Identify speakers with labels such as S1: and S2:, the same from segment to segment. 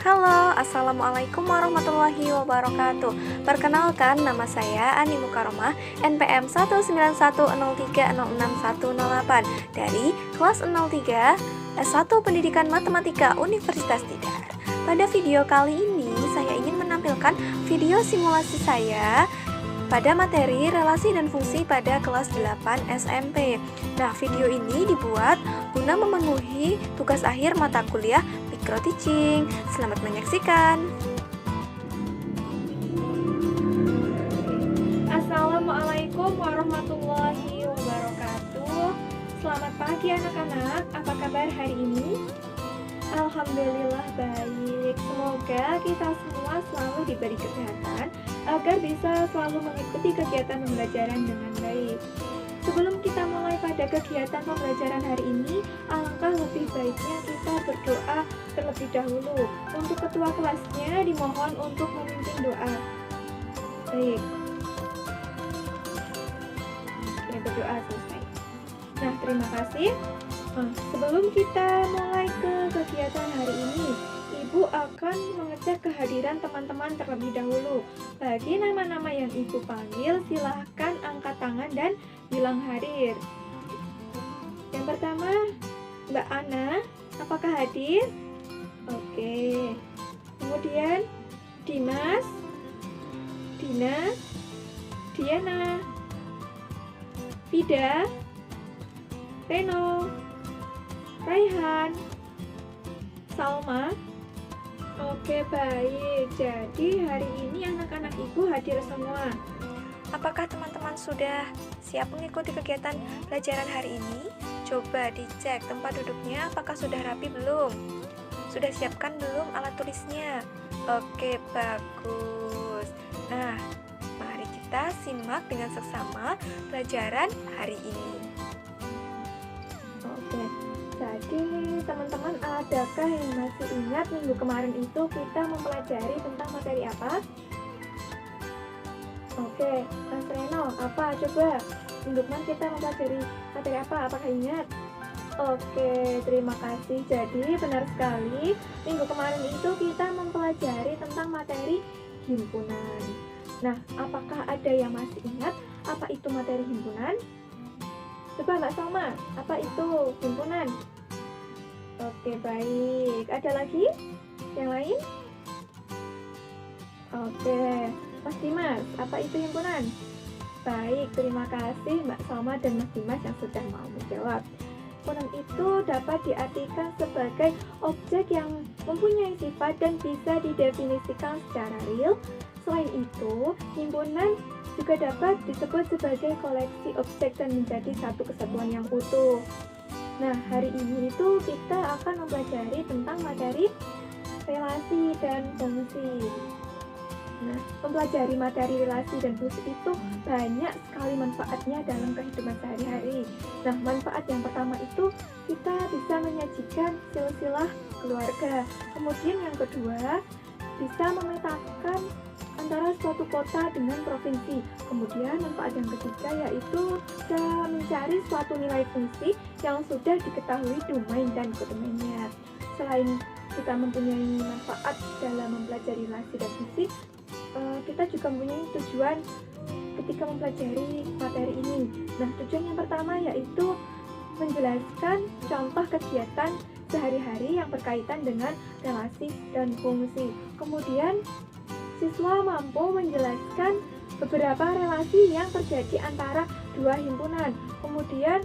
S1: Halo, Assalamualaikum warahmatullahi wabarakatuh. Perkenalkan, nama saya Ani Mukaromah, NPM 19103061008 dari kelas 03 S1 Pendidikan Matematika Universitas Tidar. Pada video kali ini, saya ingin menampilkan video simulasi saya pada materi relasi dan fungsi pada kelas 8 SMP. Nah, video ini dibuat guna memenuhi tugas akhir mata kuliah Micro Teaching. Selamat menyaksikan. Assalamualaikum warahmatullahi wabarakatuh. Selamat pagi anak-anak. Apa kabar hari ini? Alhamdulillah baik. Semoga kita semua selalu diberi kesehatan agar bisa selalu mengikuti kegiatan pembelajaran dengan baik. Sebelum kita mulai pada kegiatan pembelajaran hari ini, alangkah lebih baiknya kita berdoa terlebih dahulu. Untuk ketua kelasnya dimohon untuk memimpin doa. Baik. Oke, berdoa selesai. Nah, terima kasih. Sebelum kita mulai ke kegiatan hari ini, Ibu akan mengecek kehadiran teman-teman terlebih dahulu. Bagi nama-nama yang Ibu panggil, silahkan angkat tangan dan bilang hadir. Yang pertama, Mbak Ana, apakah hadir? Oke. Kemudian, Dimas, Dina, Diana, Vida, Reno, Raihan, Salma. Oke, baik. Jadi hari ini anak-anak Ibu hadir semua. Apakah teman-teman sudah siap mengikuti kegiatan pelajaran hari ini? Coba dicek tempat duduknya apakah sudah rapi belum? Sudah siapkan belum alat tulisnya? Oke, bagus. Nah, mari kita simak dengan seksama pelajaran hari ini. Oke. Jadi teman-teman, adakah yang masih ingat minggu kemarin itu kita mempelajari tentang materi apa? Oke, Mas Reno, apa? Coba minggu kemarin kita mempelajari materi apa? Apakah ingat? Oke, terima kasih. Jadi benar sekali, minggu kemarin itu kita mempelajari tentang materi himpunan. Nah, apakah ada yang masih ingat apa itu materi himpunan? Coba Mbak Salma, apa itu himpunan? Oke, baik. Ada lagi? Yang lain? Oke, Mas Dimas, apa itu himpunan? Baik, terima kasih Mbak Salma dan Mas Dimas yang sudah mau menjawab. Himpunan itu dapat diartikan sebagai objek yang mempunyai sifat dan bisa didefinisikan secara real. Selain itu, himpunan juga dapat disebut sebagai koleksi objek dan menjadi satu kesatuan yang utuh. Nah, hari ini itu kita akan mempelajari tentang materi relasi dan fungsi. Nah, mempelajari materi relasi dan fungsi itu banyak sekali manfaatnya dalam kehidupan sehari-hari. Nah, manfaat yang pertama itu kita bisa menyajikan silsilah keluarga. Kemudian yang kedua, bisa memetakan antara suatu kota dengan provinsi. Kemudian manfaat yang ketiga yaitu kita mencari suatu nilai fungsi yang sudah diketahui domain dan kodomainnya. Selain kita mempunyai manfaat dalam mempelajari relasi dan fungsi, kita juga mempunyai tujuan ketika mempelajari materi ini. Nah, tujuan yang pertama yaitu menjelaskan contoh kegiatan sehari-hari yang berkaitan dengan relasi dan fungsi. Kemudian siswa mampu menjelaskan beberapa relasi yang terjadi antara dua himpunan. Kemudian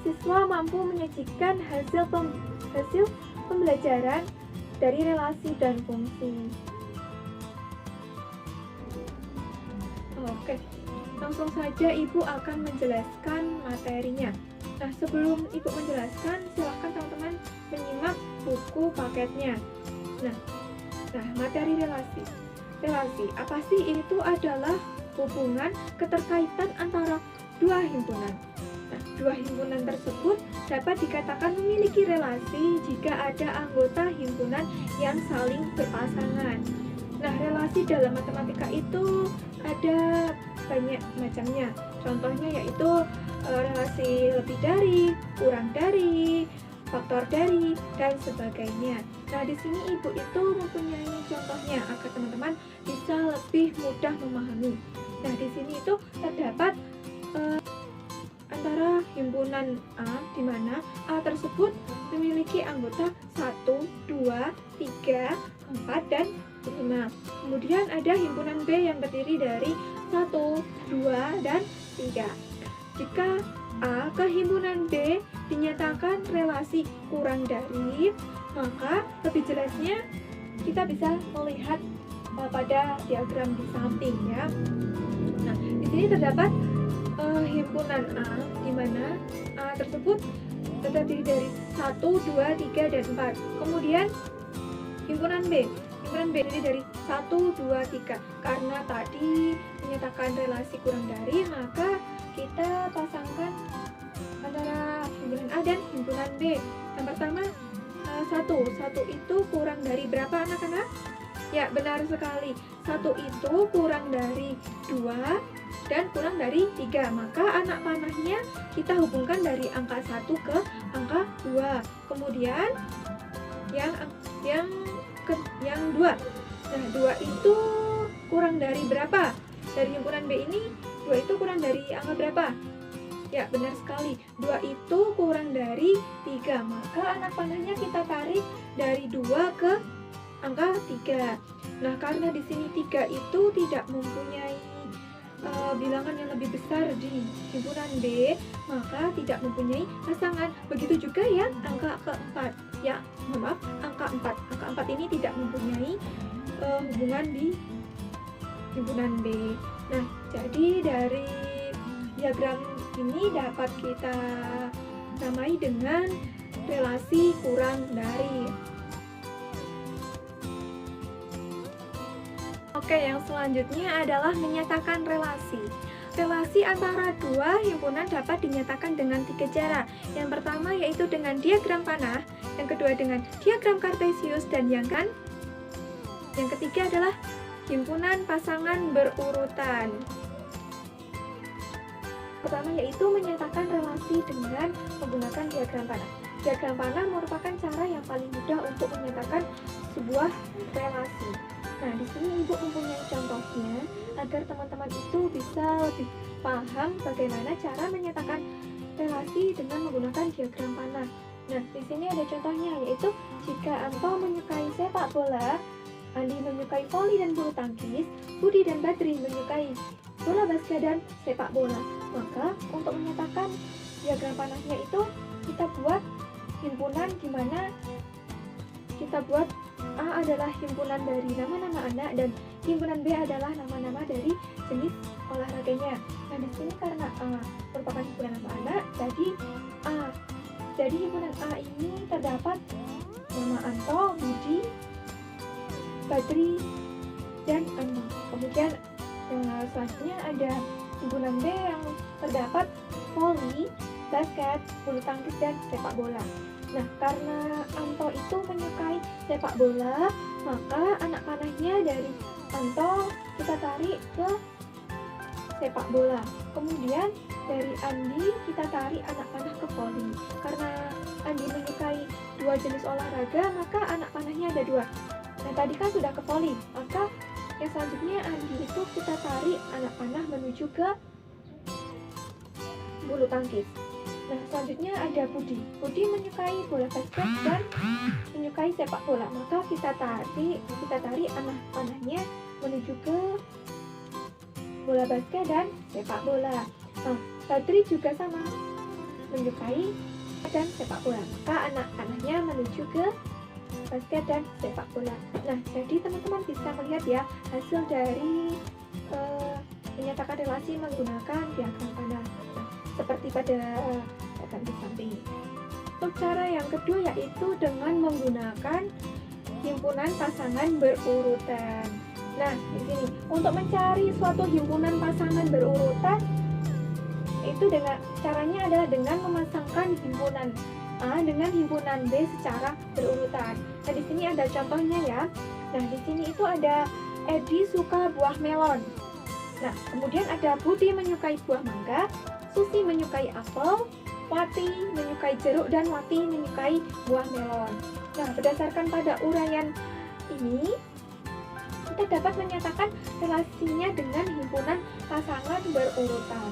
S1: siswa mampu menyajikan hasil pembelajaran dari relasi dan fungsi. Oke, langsung saja Ibu akan menjelaskan materinya. Nah, sebelum Ibu menjelaskan, silahkan teman-teman menyimak buku paketnya. Nah, materi relasi. Relasi, apa sih? Itu adalah hubungan keterkaitan antara dua himpunan. Nah, dua himpunan tersebut dapat dikatakan memiliki relasi jika ada anggota himpunan yang saling berpasangan. Nah, relasi dalam matematika itu ada banyak macamnya. Contohnya yaitu relasi lebih dari, kurang dari, faktor dari, dan sebagainya. Nah, di sini ibu itu mempunyai contohnya agar teman-teman bisa lebih mudah memahami. Nah, di sini itu terdapat antara himpunan A, di mana A tersebut memiliki anggota 1, 2, 3, 4, dan 5. Kemudian ada himpunan B yang terdiri dari 1, 2, dan 3. Jika A ke himpunan B dinyatakan relasi kurang dari, maka lebih jelasnya kita bisa melihat pada diagram di samping ya. Nah, di sini terdapat himpunan A, di mana A tersebut terdiri dari 1, 2, 3, dan 4. Kemudian himpunan B terdiri dari 1, 2, 3. Karena tadi menyatakan relasi kurang dari, maka kita pasangkan antara himpunan A dan himpunan B. Yang pertama, 1 itu kurang dari berapa anak-anak? Ya, benar sekali. 1 itu kurang dari 2 dan kurang dari 3. Maka anak panahnya kita hubungkan dari angka 1 ke angka 2. Kemudian yang 2. Nah, 2 itu kurang dari berapa? Dari himpunan B ini 2 itu kurang dari angka berapa? Ya, benar sekali. 2 itu kurang dari 3. Maka anak panahnya kita tarik dari 2 ke angka 3. Nah, karena di sini 3 itu tidak mempunyai bilangan yang lebih besar di himpunan B, maka tidak mempunyai pasangan. Begitu juga yang angka keempat. Ya, maaf, angka 4. Angka 4 ini tidak mempunyai hubungan di himpunan B. Nah, jadi dari diagram ini dapat kita namai dengan relasi kurang dari. Oke, yang selanjutnya adalah menyatakan relasi. Relasi antara dua himpunan dapat dinyatakan dengan 3 cara. Yang pertama yaitu dengan diagram panah, yang kedua dengan diagram kartesius, dan yang ketiga adalah himpunan pasangan berurutan. Pertama yaitu menyatakan relasi dengan menggunakan diagram panah. Diagram panah merupakan cara yang paling mudah untuk menyatakan sebuah relasi. Nah, di sini Ibu mempunyai contohnya agar teman-teman itu bisa lebih paham bagaimana cara menyatakan relasi dengan menggunakan diagram panah. Nah, di sini ada contohnya yaitu jika Anto menyukai sepak bola, Andi menyukai voli dan bulu tangkis, Budi dan Badri menyukai bola basket dan sepak bola. Maka untuk menyatakan diagram panahnya itu kita buat himpunan di mana kita buat A adalah himpunan dari nama-nama anak dan himpunan B adalah nama-nama dari jenis olahraganya. Nah, di sini karena A merupakan himpunan nama anak, jadi A. Jadi himpunan A ini terdapat nama Anto, Budi, Badri, dan Andi. Kemudian selanjutnya ada himpunan B yang terdapat voli, basket, bulu tangkis, dan sepak bola. Nah, karena Anto itu menyukai sepak bola, maka anak panahnya dari Anto kita tarik ke sepak bola. Kemudian dari Andi kita tarik anak panah ke voli. Karena Andi menyukai 2 jenis olahraga, maka anak panahnya ada 2. Nah, tadi kan sudah ke voli, maka yang selanjutnya Andi itu kita tarik anak panah menuju ke bulu tangkis. Nah, selanjutnya ada Budi. Budi menyukai bola basket dan menyukai sepak bola. Maka kita tarik anak panahnya menuju ke bola basket dan sepak bola. Nah, Badri juga sama, menyukai dan sepak bola. Maka anak panahnya menuju ke basket dan sepak bola. Nah, jadi teman-teman bisa melihat ya hasil dari menyatakan relasi menggunakan diagram panah. Nah, seperti pada di samping. Untuk cara yang kedua yaitu dengan menggunakan himpunan pasangan berurutan. Nah, di sini untuk mencari suatu himpunan pasangan berurutan itu dengan caranya adalah dengan memasangkan himpunan A dengan himpunan B secara berurutan. Nah, di sini ada contohnya ya. Nah, di sini itu ada Edi suka buah melon. Nah, kemudian ada Budi menyukai buah mangga, Susi menyukai apel, Wati menyukai jeruk dan Wati menyukai buah melon. Nah, berdasarkan pada uraian ini, kita dapat menyatakan relasinya dengan himpunan pasangan berurutan.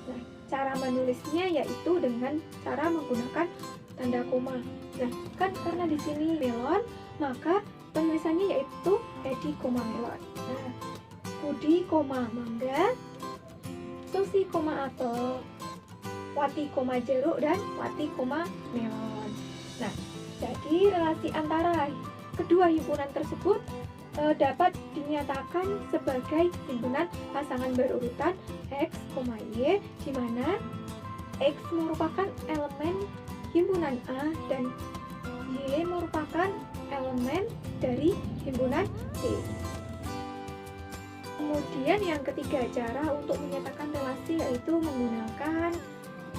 S1: Nah, cara menulisnya yaitu dengan cara menggunakan tanda koma. Nah, kan karena di sini melon, maka penulisannya yaitu Edi, melon. Nah, Budi, mangga, Susi, apel, Wati, jeruk, dan Wati, melon. Nah, jadi relasi antara kedua himpunan tersebut dapat dinyatakan sebagai himpunan pasangan berurutan X, Y, di mana X merupakan elemen himpunan A dan Y merupakan elemen dari himpunan B. Kemudian yang ketiga, cara untuk menyatakan relasi yaitu menggunakan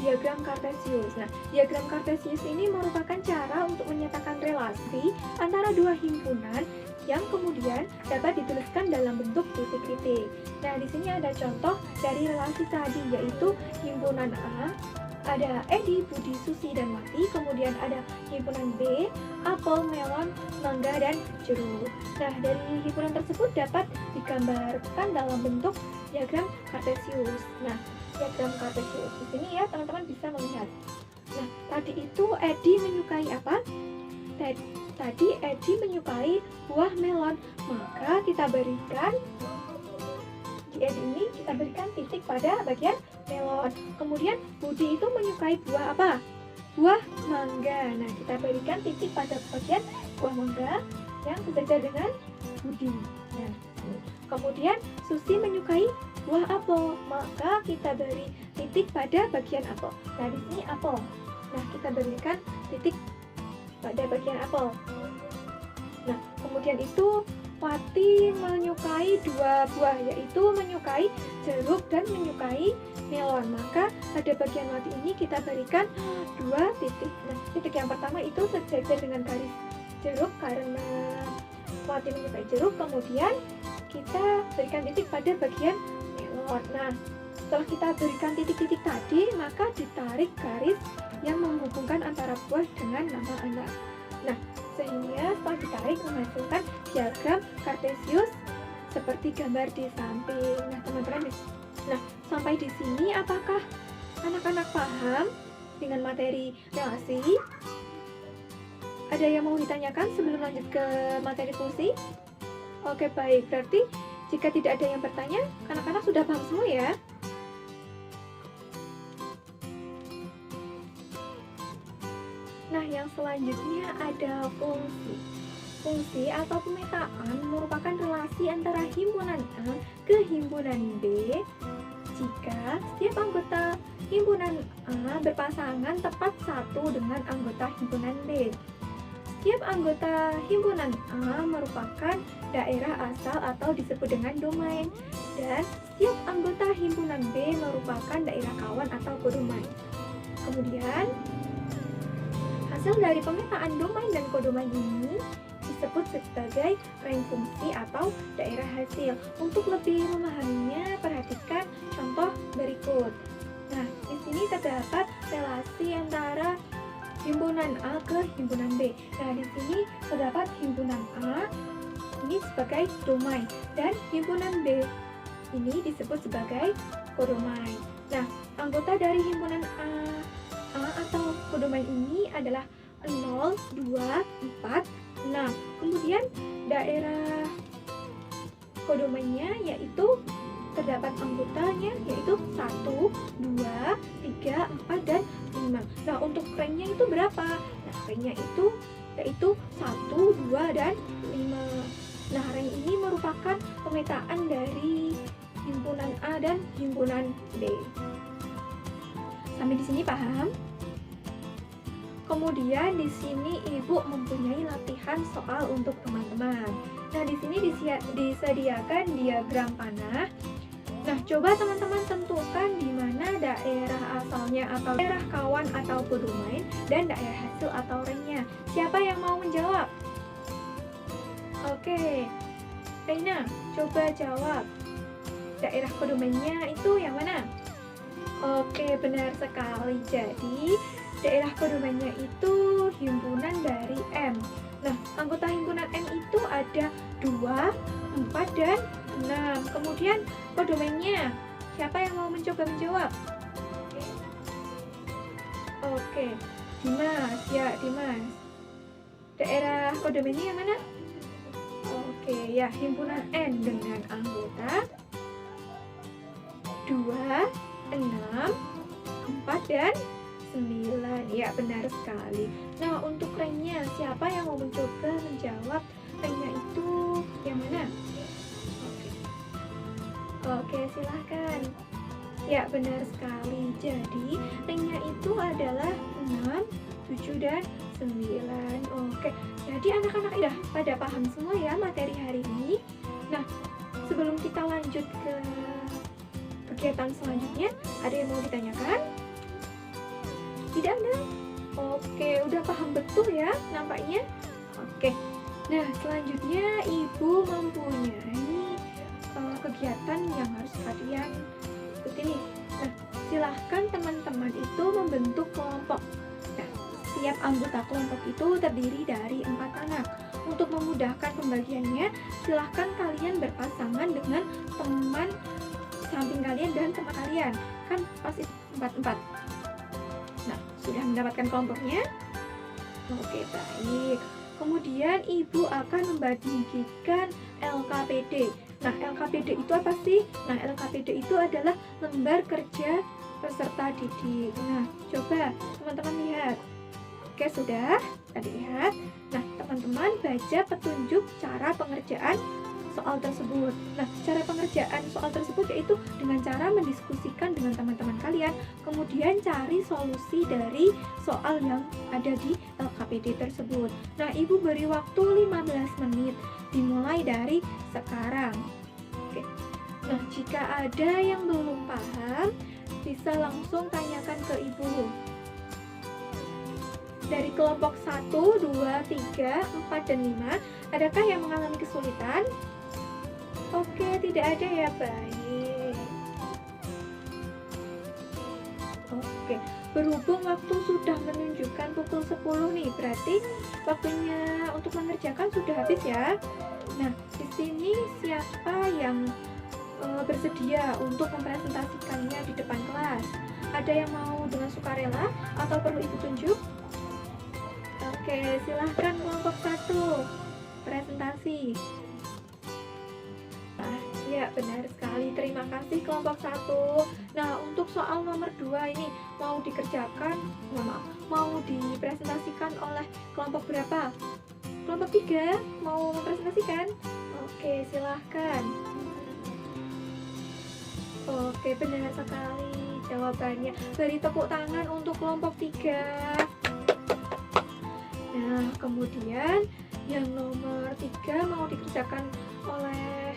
S1: diagram Kartesius. Nah, diagram Kartesius ini merupakan cara untuk menyatakan relasi antara dua himpunan yang kemudian dapat dituliskan dalam bentuk titik-titik. Nah, di sini ada contoh dari relasi tadi, yaitu himpunan A, ada Edi, Budi, Susi, dan Wati. Kemudian ada himpunan B, apel, melon, mangga, dan jeruk. Nah, dari himpunan tersebut dapat digambarkan dalam bentuk diagram Kartesius. Nah, diagram Kartesius di sini ya, teman-teman bisa melihat. Nah, tadi itu Edi menyukai apa? Tadi Edi menyukai buah melon, maka kita berikan di Edi ini kita berikan titik pada bagian melon. Kemudian Budi itu menyukai buah apa? Buah mangga. Nah, kita berikan titik pada bagian buah mangga yang sejajar dengan Budi. Nah, kemudian Susi menyukai buah apel, maka kita beri titik pada bagian apel. Nah, di sini apel. Nah, kita berikan titik pada bagian apel. Nah, kemudian itu Wati menyukai dua buah, yaitu menyukai jeruk dan menyukai melon. Maka pada bagian Wati ini kita berikan dua titik. Nah, titik yang pertama itu sejajar dengan garis jeruk karena Wati menyukai jeruk. Kemudian kita berikan titik pada bagian melon. Nah, setelah kita berikan titik-titik tadi, maka ditarik garis yang menghubungkan antara buah dengan nama anak. Nah, sehingga setelah ditarik menghasilkan diagram Kartesius seperti gambar di samping. Nah, teman-teman, sampai di sini apakah anak-anak paham dengan materi relasi? Ada yang mau ditanyakan sebelum lanjut ke materi fungsi? Oke, baik. Berarti jika tidak ada yang bertanya, anak-anak sudah paham semua ya? Nah, yang selanjutnya ada fungsi. Fungsi atau pemetaan merupakan relasi antara himpunan A ke himpunan B jika setiap anggota himpunan A berpasangan tepat satu dengan anggota himpunan B. Setiap anggota himpunan A merupakan daerah asal atau disebut dengan domain, dan setiap anggota himpunan B merupakan daerah kawan atau kodomain. Kemudian, hasil dari pemetaan domain dan kodomain ini disebut sebagai range fungsi atau daerah hasil. Untuk lebih memahaminya, perhatikan contoh berikut. Nah, di sini terdapat relasi antara himpunan A ke himpunan B. Nah, di sini terdapat himpunan A ini sebagai domain dan himpunan B ini disebut sebagai kodomain. Nah, anggota dari himpunan A atau kodomain ini adalah 0, 2, 4, 6. Kemudian daerah kodomainnya yaitu terdapat anggotanya yaitu 1, 2, 3, 4, dan 5. Nah, untuk rank-nya itu berapa? Nah, rank-nya itu yaitu 1, 2, dan 5. Nah, rank ini merupakan pemetaan dari himpunan A dan himpunan B. Sampai di sini paham? Kemudian di sini Ibu mempunyai latihan soal untuk teman-teman. Nah, di sini disediakan diagram panah. Nah, coba teman-teman tentukan di mana daerah asalnya atau daerah kawan atau kodomain dan daerah hasil atau rank-nya. Siapa yang mau menjawab? Oke, Reina, coba jawab. Daerah kodomainnya itu yang mana? Oke, benar sekali. Jadi, daerah pedomannya itu himpunan dari M. Nah, anggota himpunan M itu ada 2, 4, dan 6. Kemudian pedomannya, siapa yang mau mencoba menjawab? Oke, Dimas. Ya, Dimas. Daerah pedomannya yang mana? Oke, ya, himpunan N dengan anggota 2, 6, 4, dan 9. Ya, benar sekali. Nah, untuk ranknya, siapa yang mau mencoba menjawab ranknya itu yang mana? Oke, silahkan. Ya, benar sekali. Jadi, ranknya itu adalah 6, 7, dan 9. Oke, jadi anak-anak udah pada paham semua ya materi hari ini. Nah, sebelum kita lanjut ke kegiatan selanjutnya, ada yang mau ditanyakan? Tidak ada? Oke, udah paham betul ya nampaknya? Oke, nah selanjutnya Ibu mempunyai kegiatan yang harus kalian ikuti nih. Nah, silahkan teman-teman itu membentuk kelompok. Nah, setiap anggota kelompok itu terdiri dari 4 anak. Untuk memudahkan pembagiannya, silahkan kalian berpasangan dengan teman samping kalian dan teman kalian. Kan pasti 4-4. Nah, sudah mendapatkan kelompoknya? Oke, baik. Kemudian Ibu akan membagikan LKPD. Nah, LKPD itu apa sih? Nah, LKPD itu adalah lembar kerja peserta didik. Nah, coba teman-teman lihat. Oke, sudah? Tadi lihat. Nah, teman-teman baca petunjuk cara pengerjaan soal tersebut. Nah, cara pengerjaan soal tersebut yaitu dengan cara mendiskusikan dengan teman-teman kalian, kemudian cari solusi dari soal yang ada di LKPD tersebut. Nah, Ibu beri waktu 15 menit, dimulai dari sekarang. Oke. Nah, jika ada yang belum paham, bisa langsung tanyakan ke Ibu. Dari kelompok 1, 2, 3, 4, dan 5, adakah yang mengalami kesulitan? Oke, tidak ada ya, baik. Oke, berhubung waktu sudah menunjukkan pukul 10 nih, berarti waktunya untuk mengerjakan sudah habis ya. Nah, di sini siapa yang bersedia untuk mempresentasikannya di depan kelas? Ada yang mau dengan sukarela atau perlu Ibu tunjuk? Oke, silahkan kelompok 1 presentasi. Ya, benar sekali. Terima kasih kelompok 1. Nah, untuk soal nomor 2 ini mau dikerjakan, mau dipresentasikan oleh kelompok berapa? Kelompok 3 mau mempresentasikan? Oke, silahkan. Oke, benar sekali jawabannya. Beri tepuk tangan untuk kelompok 3. Nah, kemudian yang nomor 3 mau dipresentasikan oleh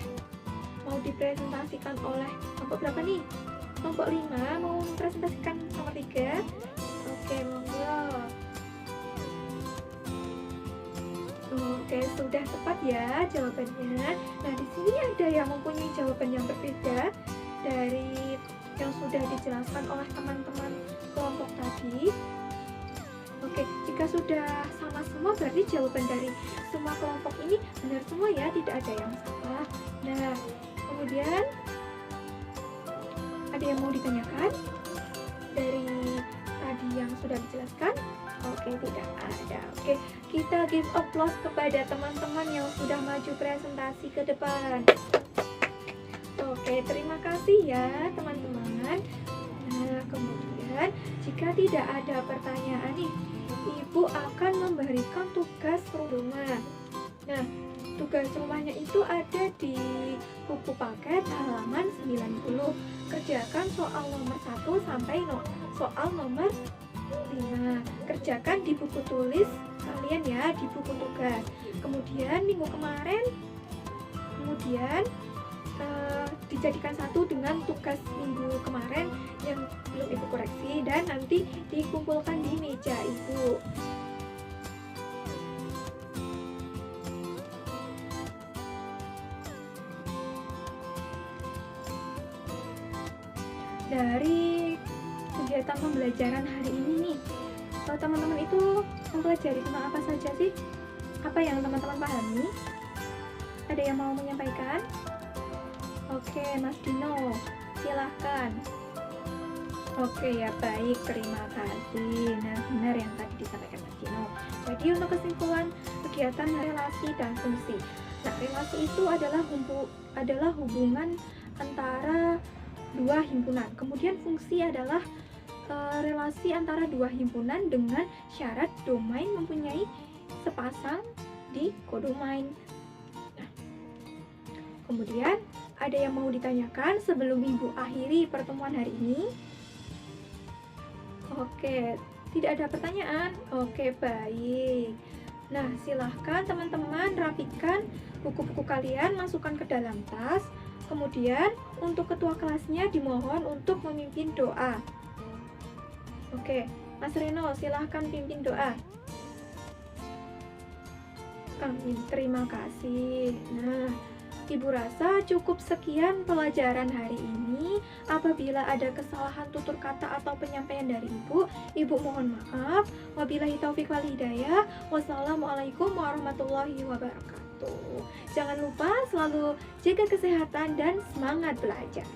S1: kelompok berapa nih? Kelompok 5 mau mempresentasikan nomor 3. Oke, monggo. Oke, sudah tepat ya jawabannya. Nah, di sini ada yang mempunyai jawaban yang berbeda dari yang sudah dijelaskan oleh teman-teman kelompok tadi. Oke, jika sudah sama semua berarti jawaban dari semua kelompok ini benar semua ya, tidak ada yang salah. Nah, kemudian ada yang mau ditanyakan dari tadi yang sudah dijelaskan? Oke, tidak ada. Oke, kita give applause kepada teman-teman yang sudah maju presentasi ke depan. Oke, terima kasih ya teman-teman. Nah, kemudian jika tidak ada pertanyaan nih, Ibu akan memberikan tugas rumah. Nah, tugas rumahnya itu ada di buku paket halaman 90. Kerjakan soal nomor 1 sampai soal nomor 5. Kerjakan di buku tulis kalian ya, di buku tugas. Kemudian minggu kemarin, dijadikan satu dengan tugas minggu kemarin yang belum Ibu koreksi dan nanti dikumpulkan di meja Ibu. Dari kegiatan pembelajaran hari ini nih, teman-teman itu mempelajari tentang apa saja sih? Apa yang teman-teman pahami? Ada yang mau menyampaikan? Oke, Mas Dino, silahkan. Oke ya, baik, terima kasih. Nah, benar yang tadi disampaikan Mas Dino. Jadi untuk kesimpulan kegiatan relasi dan fungsi. Nah, relasi itu adalah hubungan antara dua himpunan. Kemudian fungsi adalah relasi antara dua himpunan dengan syarat domain mempunyai sepasang di kodomain. Nah, kemudian ada yang mau ditanyakan sebelum Ibu akhiri pertemuan hari ini? Oke, tidak ada pertanyaan? Oke, baik. Nah, silahkan teman-teman rapikan buku-buku kalian, masukkan ke dalam tas. Kemudian, untuk ketua kelasnya dimohon untuk memimpin doa. Oke, Mas Reno, silahkan pimpin doa. Amin, terima kasih. Nah, Ibu rasa cukup sekian pelajaran hari ini. Apabila ada kesalahan tutur kata atau penyampaian dari Ibu mohon maaf. Wabillahi taufik wal hidayah. Wassalamualaikum warahmatullahi wabarakatuh. Jangan lupa selalu jaga kesehatan dan semangat belajar.